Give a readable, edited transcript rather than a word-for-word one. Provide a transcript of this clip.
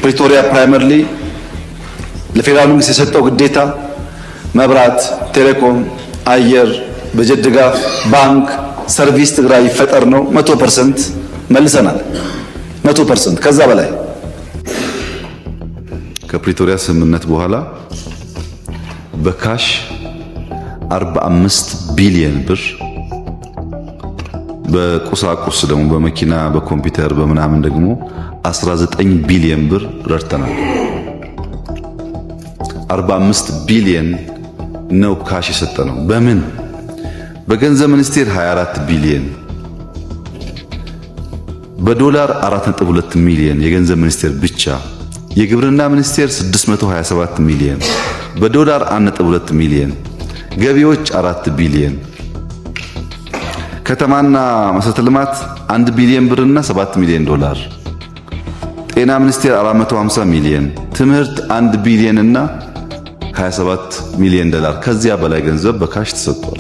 ፕሪቶሪያ ፕራይመርሊ ለፌደራል መንግስት የሰጠው ግዴታ መብራት፣ ቴሌኮም፣ አየር፣ በጀት ድጋፍ፣ ባንክ፣ ሰርቪስ ትግራይ ይፈጠር ነው። 100% መልሰናል። 100% ከዛ በላይ ከፕሪቶሪያ ስምምነት በኋላ በካሽ 45 ቢሊዮን ብር በቁሳቁስ ደግሞ በመኪና በኮምፒውተር በመናምን ደግሞ 19 ቢሊዮን ብር ረድተናል። 45 ቢሊዮን ነው ካሽ የሰጠነው። በምን በገንዘብ ሚኒስቴር 24 ቢሊዮን፣ በዶላር 4.2 ሚሊዮን የገንዘብ ሚኒስቴር ብቻ፣ የግብርና ሚኒስቴር 627 ሚሊዮን፣ በዶላር 1.2 ሚሊዮን፣ ገቢዎች 4 ቢሊዮን፣ ከተማና መሰረተ ልማት 1 ቢሊዮን ብርና 7 ሚሊዮን ዶላር፣ ጤና ሚኒስቴር 450 ሚሊዮን፣ ትምህርት 1 ቢሊዮን እና 27 ሚሊዮን ዶላር ከዚያ በላይ ገንዘብ በካሽ ተሰጥቷል።